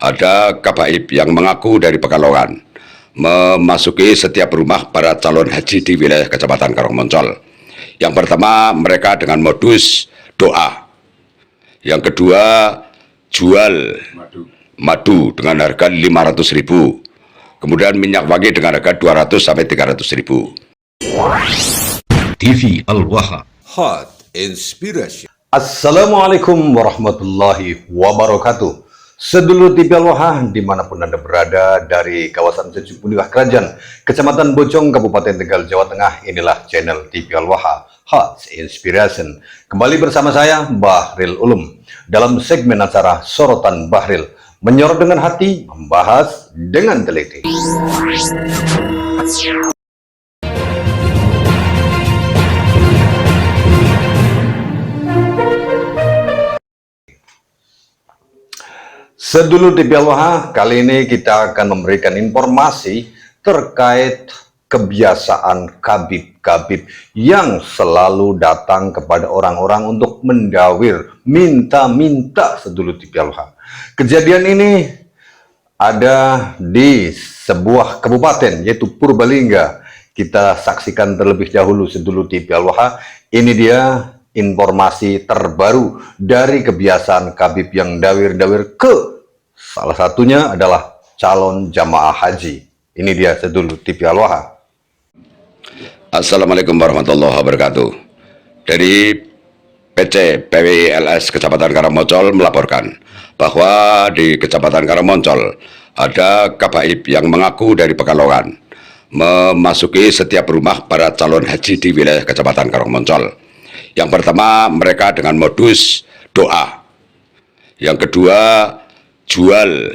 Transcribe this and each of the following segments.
ada kabaib yang mengaku dari Pekalongan memasuki setiap rumah para calon haji di wilayah Kecamatan Karangmoncol. Yang pertama, mereka dengan modus doa. Yang kedua, jual madu dengan harga 500.000. Kemudian minyak wangi dengan harga 200 sampai 300.000. TV Al-Waha, Hot Inspiration. Assalamualaikum warahmatullahi wabarakatuh. Sedulur TV Al-Waha dimanapun Anda berada dari kawasan Sejuk Pundiwah Kerajaan, Kecamatan Bojong, Kabupaten Tegal, Jawa Tengah, inilah channel TV Al-Waha, Hot Inspiration. Kembali bersama saya, Bahril Ulum, dalam segmen acara Sorotan Bahril, menyorot dengan hati, membahas dengan teliti. Sedulur TV Al-Waha, kali ini kita akan memberikan informasi terkait kebiasaan kabib-kabib yang selalu datang kepada orang-orang untuk mendawir, minta-minta, sedulur TV Al-Waha. Kejadian ini ada di sebuah kabupaten yaitu Purbalingga. Kita saksikan terlebih dahulu, sedulur TV Al-Waha. Ini dia informasi terbaru dari kebiasaan kabib yang dawir-dawir ke salah satunya adalah calon jamaah haji. Ini dia, sedulur TV Al-Waha. Assalamualaikum warahmatullahi wabarakatuh. Dari PC PWILS Kecamatan Karangmoncol melaporkan bahwa di Kecamatan Karangmoncol ada kabaib yang mengaku dari Pekalongan memasuki setiap rumah para calon haji di wilayah Kecamatan Karangmoncol. Yang pertama, mereka dengan modus doa. Yang kedua, jual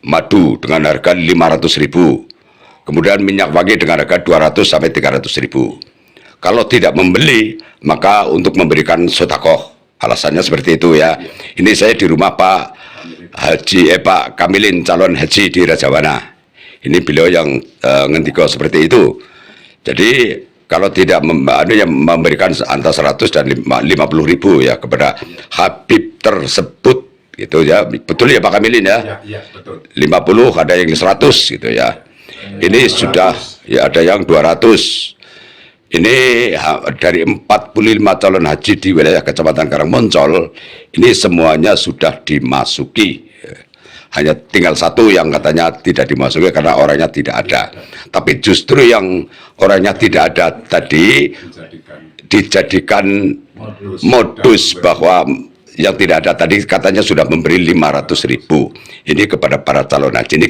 madu dengan harga 500.000. Kemudian minyak wangi dengan harga 200 sampai 300.000. Kalau tidak membeli, maka untuk memberikan sedekah. Alasannya seperti itu ya. Ini saya di rumah Pak Kamilin, calon haji di Rajawana. Ini beliau yang ngendiko seperti itu. Jadi kalau tidak memberikan antara 100 dan 50.000 ya kepada Habib tersebut gitu ya. Betul ya Pak Kamilin ya? Ya, betul. 50, ada yang 100 gitu ya. Ini 200. Sudah ya, ada yang 200. Ini dari 45 calon haji di wilayah Kecamatan Karangmoncol, ini semuanya sudah dimasuki. Hanya tinggal satu yang katanya tidak dimasuki karena orangnya tidak ada. Tapi justru yang orangnya tidak ada tadi dijadikan modus bahwa yang tidak ada tadi katanya sudah memberi 500.000. Ini kepada para calon haji. Ini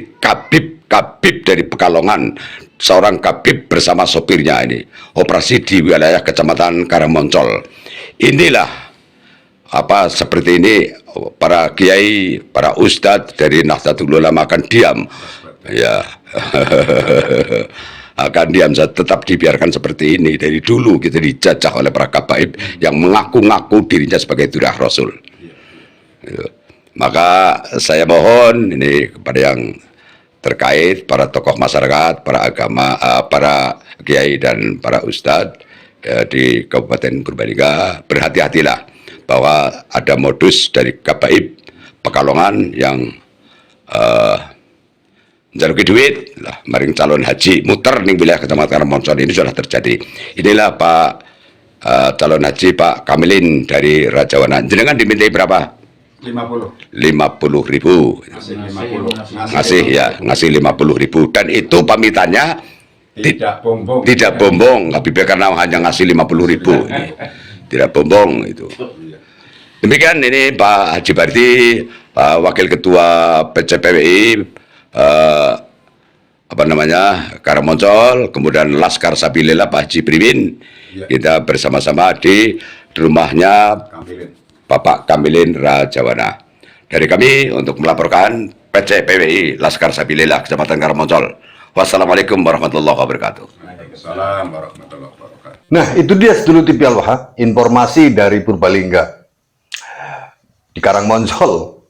kabib dari Pekalongan, seorang kabib bersama sopirnya ini operasi di wilayah Kecamatan Karangmoncol. Inilah apa seperti ini para kiai, para ustadz dari Nahdlatul Ulama akan diam ya. Akan diam, tetap dibiarkan seperti ini. Dari dulu kita dijajah oleh para kabaib yang mengaku-ngaku dirinya sebagai durah Rasul. Maka saya mohon ini kepada yang terkait, para tokoh masyarakat, para agama, para kiai dan para ustadz di Kabupaten Purbalingga, berhati-hatilah bahwa ada modus dari kabaib Pekalongan yang menjaruki duit lah maring calon haji muter ning wilayah Kecamatan Karangmoncol. Ini sudah terjadi. Inilah Pak calon haji Pak Kamilin dari Rajawana. Jenengan dimintai berapa? 50.000. Ngasih 50.000, dan itu pamitannya tidak bombong. Habibie karena hanya ngasih 50.000 ini. Tidak bombong itu. Demikian ini Pak Haji Bardi, Pak Wakil Ketua PCPWI Karangmoncol, kemudian Laskar Sabilillah Pak Haji Priwin. Kita bersama-sama di rumahnya Bapak Kamilin Rajawana. Dari kami untuk melaporkan PCPWI Laskar Sabilillah Kecamatan Karangmoncol. Wassalamualaikum warahmatullahi wabarakatuh. Waalaikumsalam warahmatullahi wabarakatuh. Nah, itu dia, sedulur TV Al-Waha, informasi dari Purbalingga. Di Karangmoncol,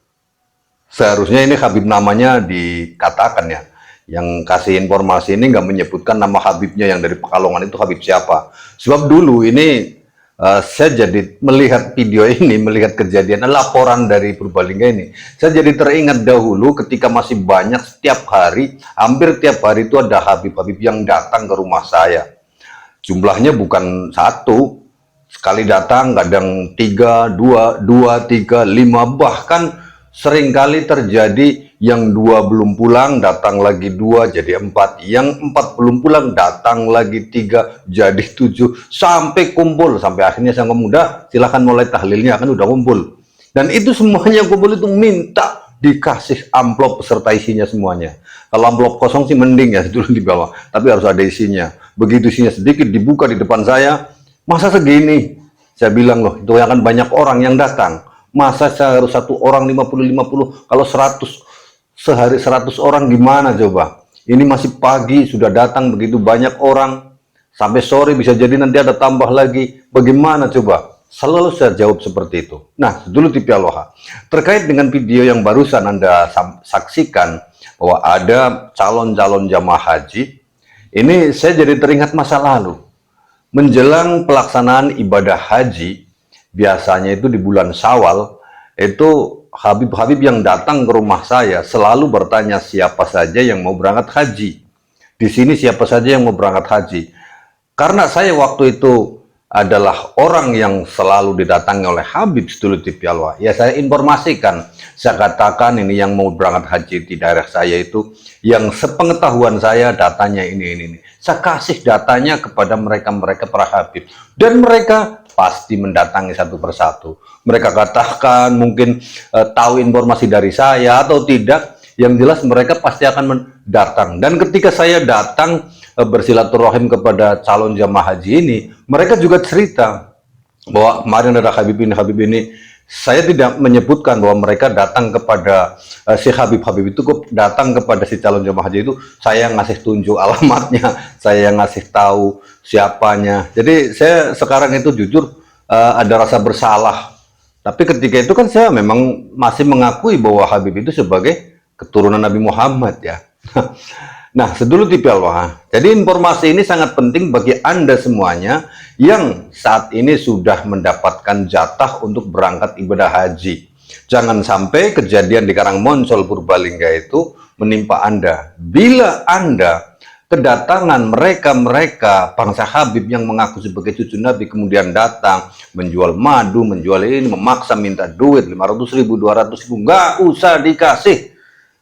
seharusnya ini Habib namanya dikatakan ya. Yang kasih informasi ini nggak menyebutkan nama Habibnya yang dari Pekalongan itu Habib siapa. Sebab dulu ini saya jadi melihat video ini, melihat kejadian laporan dari Purbalingga ini, saya jadi teringat dahulu ketika masih banyak setiap hari, hampir tiap hari itu ada Habib-Habib yang datang ke rumah saya. Jumlahnya bukan satu, sekali datang kadang 3, 2, 3, 5, bahkan seringkali terjadi yang 2 belum pulang, datang lagi 2 jadi 4, yang 4 belum pulang, datang lagi 3 jadi 7, sampai kumpul, sampai akhirnya saya ngomong, udah silahkan mulai tahlilnya, kan udah kumpul. Dan itu semuanya kumpul itu minta dikasih amplop beserta isinya semuanya. Kalau amplop kosong sih mending ya, dulu di bawah, tapi harus ada isinya. Begitu isinya sedikit dibuka di depan saya, masa segini? Saya bilang loh, itu akan banyak orang yang datang. Masa saya harus satu orang 50, kalau 100 sehari 100 orang gimana coba? Ini masih pagi sudah datang begitu banyak orang, sampai sore bisa jadi nanti ada tambah lagi. Bagaimana coba? Selalu saya jawab seperti itu. Nah, dulu TV Aloha, terkait dengan video yang barusan Anda saksikan bahwa ada calon-calon jamaah haji, ini saya jadi teringat masa lalu. Menjelang pelaksanaan ibadah haji, biasanya itu di bulan Syawal, itu Habib-Habib yang datang ke rumah saya selalu bertanya siapa saja yang mau berangkat haji. Di sini siapa saja yang mau berangkat haji. Karena saya waktu itu adalah orang yang selalu didatangi oleh Habib Sedulur TV Aloha, ya saya informasikan, saya katakan ini yang mau berangkat haji di daerah saya itu, yang sepengetahuan saya datanya ini. Saya kasih datanya kepada mereka para Habib, dan mereka pasti mendatangi satu persatu. Mereka katakan mungkin tahu informasi dari saya atau tidak, yang jelas mereka pasti akan datang. Dan ketika saya datang bersilaturahim kepada calon jamaah haji ini, mereka juga cerita bahwa kemarin ada Habib ini. Saya tidak menyebutkan bahwa mereka datang kepada si Habib itu, datang kepada si calon jamaah haji itu, saya ngasih tunjuk alamatnya, saya ngasih tahu siapanya. Jadi saya sekarang itu jujur ada rasa bersalah. Tapi ketika itu kan saya memang masih mengakui bahwa Habib itu sebagai keturunan Nabi Muhammad ya. Nah, Sedulur TV Aloha, jadi informasi ini sangat penting bagi Anda semuanya yang saat ini sudah mendapatkan jatah untuk berangkat ibadah haji. Jangan sampai kejadian di Karangmonsol Purbalingga itu menimpa Anda. Bila Anda kedatangan mereka bangsa Habib yang mengaku sebagai cucu Nabi kemudian datang menjual madu, menjual ini, memaksa minta duit 500.000, 200.000, nggak usah dikasih.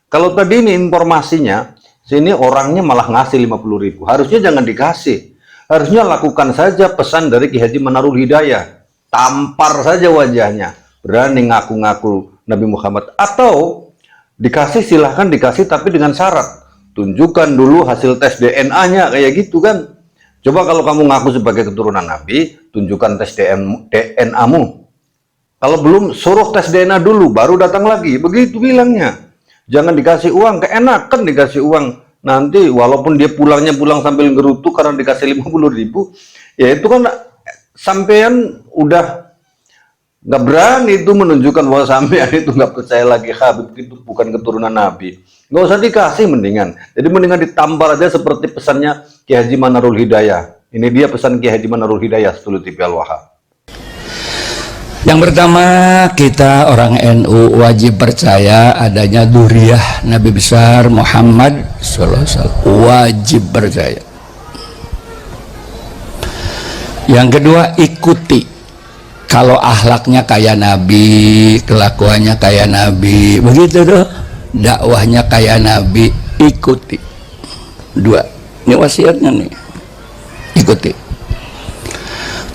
Kalau tadi ini informasinya, sini orangnya malah ngasih 50.000, harusnya jangan dikasih. Harusnya lakukan saja pesan dari Ki Haji Manarul Hidayah, tampar saja wajahnya, berani ngaku-ngaku Nabi Muhammad, atau dikasih silahkan dikasih tapi dengan syarat. Tunjukkan dulu hasil tes DNA-nya kayak gitu kan. Coba kalau kamu ngaku sebagai keturunan Nabi, tunjukkan tes DNA-mu. Kalau belum, suruh tes DNA dulu, baru datang lagi. Begitu bilangnya. Jangan dikasih uang, keenakan dikasih uang. Nanti walaupun dia pulang sambil ngerutu karena dikasih 50.000, ya itu kan sampean udah nggak berani itu menunjukkan bahwa sampean itu nggak percaya lagi Habib itu bukan keturunan Nabi. Nggak usah dikasih mendingan. Jadi mendingan ditampar aja seperti pesannya Ki Haji Manarul Hidayah. Ini dia pesan Ki Haji Manarul Hidayah, Sedulur TV Aloha. Yang pertama, kita orang NU wajib percaya adanya dzurriyyah Nabi besar Muhammad SAW. Wajib percaya. Yang kedua, ikuti. Kalau akhlaknya kayak Nabi, kelakuannya kayak Nabi, begitu tuh. Dakwahnya kayak Nabi, ikuti. Dua, ini wasiatnya nih, ikuti.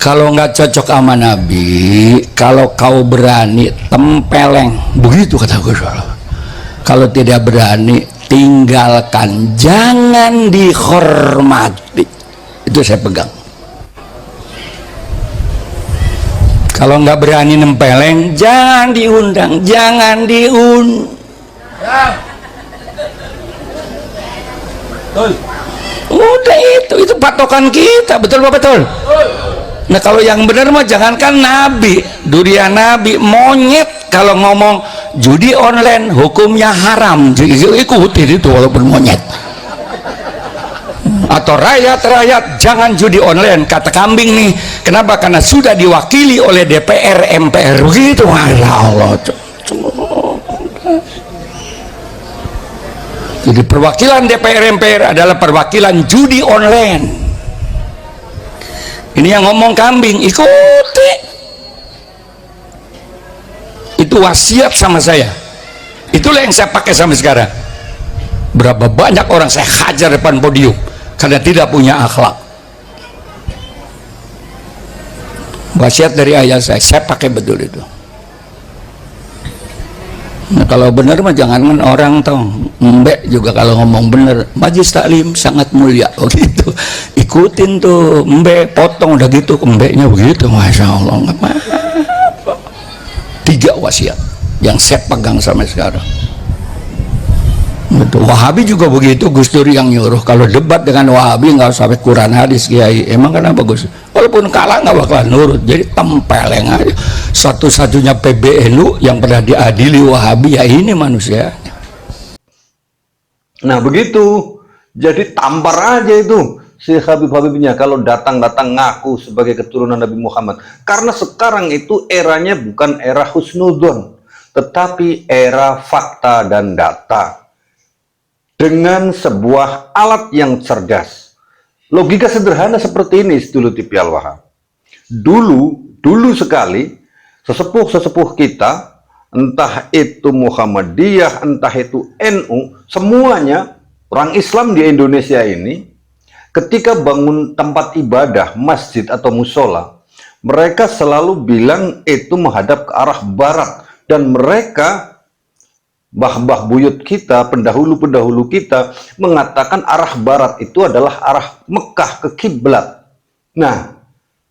Kalau nggak cocok sama Nabi, kalau kau berani tempeleng, begitu kata Gus. Kalau tidak berani, tinggalkan, jangan dihormati. Itu saya pegang. Kalau nggak berani nempeleng, jangan diundang, jangan Udah itu patokan kita, betul Pak, betul. Nah kalau yang benar mah jangankan Nabi, durian Nabi, monyet kalau ngomong judi online hukumnya haram, ikuti itu walaupun monyet. Atau rakyat-rakyat jangan judi online, kata kambing nih. Kenapa? Karena sudah diwakili oleh DPR MPR begitu. Ya Allah. Jadi perwakilan DPR MPR adalah perwakilan judi online. Ini yang ngomong kambing, ikuti. Itu wasiat sama saya. Itulah yang saya pakai sampai sekarang. Berapa banyak orang saya hajar depan podium karena tidak punya akhlak. Wasiat dari ayah saya pakai betul itu. Nah, kalau benar mah jangankan orang tahu, mbek juga kalau ngomong benar, majlis taklim sangat mulia begitu. Ikutin tuh mbek, potong udah gitu mbeknya begitu, masya Allah. Nggak apa-apa. 3 wasiat yang saya pegang sampai sekarang. Betul. Wahabi juga begitu, Gus Dur yang nyuruh kalau debat dengan Wahabi nggak usah sampai Quran hadis Kiai. Emang kenapa Gus? Walaupun kalah nggak bakalan nurut, jadi tempeleng aja. Satu-satunya PBNU yang pernah diadili Wahabi ya ini manusia. Nah begitu, jadi tampar aja itu si Habib-Habibnya kalau datang-datang ngaku sebagai keturunan Nabi Muhammad. Karena sekarang itu eranya bukan era husnudon, tetapi era fakta dan data. Dengan sebuah alat yang cerdas. Logika sederhana seperti ini dulu TV Al-Wahab. Dulu sekali sesepuh-sesepuh kita, entah itu Muhammadiyah, entah itu NU, semuanya orang Islam di Indonesia ini ketika bangun tempat ibadah, masjid atau musola, mereka selalu bilang itu menghadap ke arah barat, dan mereka bah-bah buyut kita, pendahulu-pendahulu kita mengatakan arah barat itu adalah arah Mekah ke kiblat. Nah,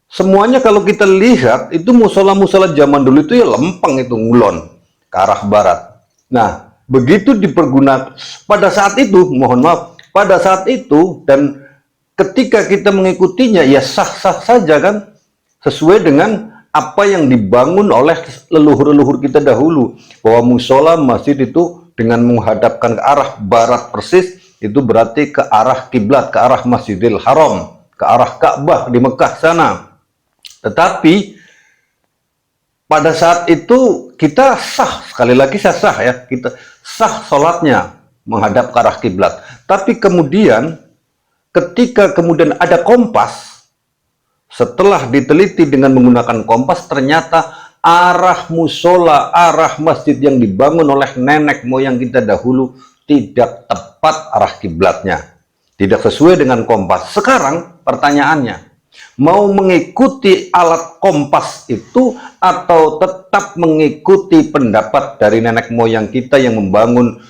semuanya kalau kita lihat itu musola-musola zaman dulu itu ya lempeng, itu ngulon ke arah barat. Nah, begitu dipergunakan pada saat itu, mohon maaf, pada saat itu dan ketika kita mengikutinya ya sah-sah saja kan, sesuai dengan apa yang dibangun oleh leluhur-leluhur kita dahulu, bahwa musola masjid itu dengan menghadapkan ke arah barat persis, itu berarti ke arah kiblat, ke arah Masjidil Haram, ke arah Ka'bah di Mekah sana. Tetapi pada saat itu kita sah, sekali lagi saya sah ya, kita sah sholatnya menghadap ke arah kiblat. Tapi kemudian ketika kemudian ada kompas, setelah diteliti dengan menggunakan kompas, ternyata arah musola, arah masjid yang dibangun oleh nenek moyang kita dahulu tidak tepat arah kiblatnya, tidak sesuai dengan kompas. Sekarang pertanyaannya, mau mengikuti alat kompas itu atau tetap mengikuti pendapat dari nenek moyang kita yang membangun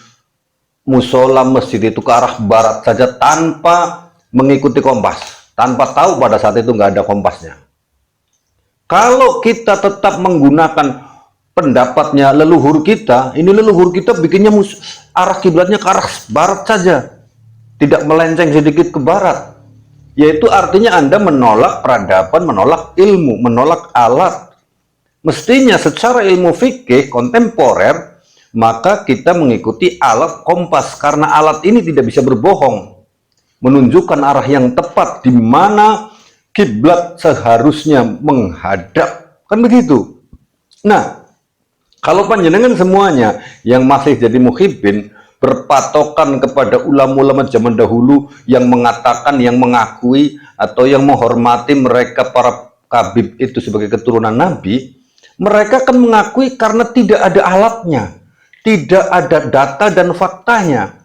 musola masjid itu ke arah barat saja tanpa mengikuti kompas? Tanpa tahu pada saat itu nggak ada kompasnya. Kalau kita tetap menggunakan pendapatnya leluhur kita, ini leluhur kita bikinnya arah kiblatnya ke arah barat saja, tidak melenceng sedikit ke barat. Yaitu artinya Anda menolak peradaban, menolak ilmu, menolak alat. Mestinya secara ilmu fikih kontemporer, maka kita mengikuti alat kompas, karena alat ini tidak bisa berbohong, menunjukkan arah yang tepat di mana kiblat seharusnya menghadap, kan begitu. Nah, kalau panjenengan semuanya yang masih jadi muhibbin berpatokan kepada ulama-ulama zaman dahulu yang mengatakan, yang mengakui atau yang menghormati mereka para kabib itu sebagai keturunan Nabi, mereka kan mengakui karena tidak ada alatnya, tidak ada data dan faktanya.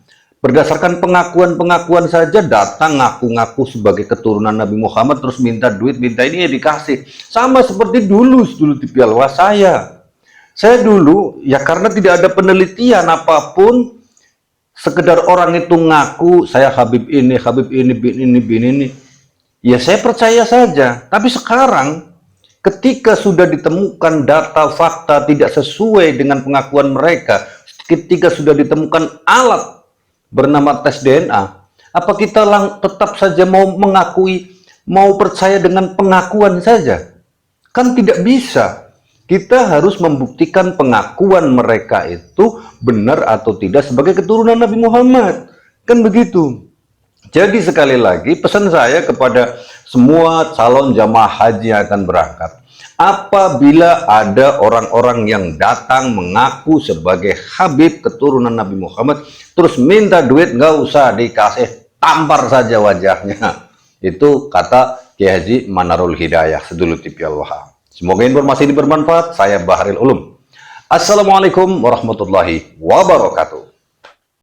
Berdasarkan pengakuan-pengakuan saja datang ngaku-ngaku sebagai keturunan Nabi Muhammad, terus minta duit, minta ini ya dikasih. Sama seperti dulu di Pialwa saya. Saya dulu ya karena tidak ada penelitian apapun, sekedar orang itu ngaku saya Habib ini, bin ini. Ya saya percaya saja. Tapi sekarang ketika sudah ditemukan data fakta tidak sesuai dengan pengakuan mereka, ketika sudah ditemukan alat bernama tes DNA, apa kita tetap saja mau mengakui, mau percaya dengan pengakuan saja? Kan tidak bisa. Kita harus membuktikan pengakuan mereka itu benar atau tidak sebagai keturunan Nabi Muhammad. Kan begitu. Jadi sekali lagi pesan saya kepada semua calon jamaah haji yang akan berangkat, apabila ada orang-orang yang datang mengaku sebagai Habib keturunan Nabi Muhammad, terus minta duit, nggak usah dikasih, tampar saja wajahnya. Itu kata Kiai Haji Manarul Hidayah, Sedulur TV Al-Wahhab. Semoga informasi ini bermanfaat. Saya Baharil Ulum. Assalamualaikum warahmatullahi wabarakatuh.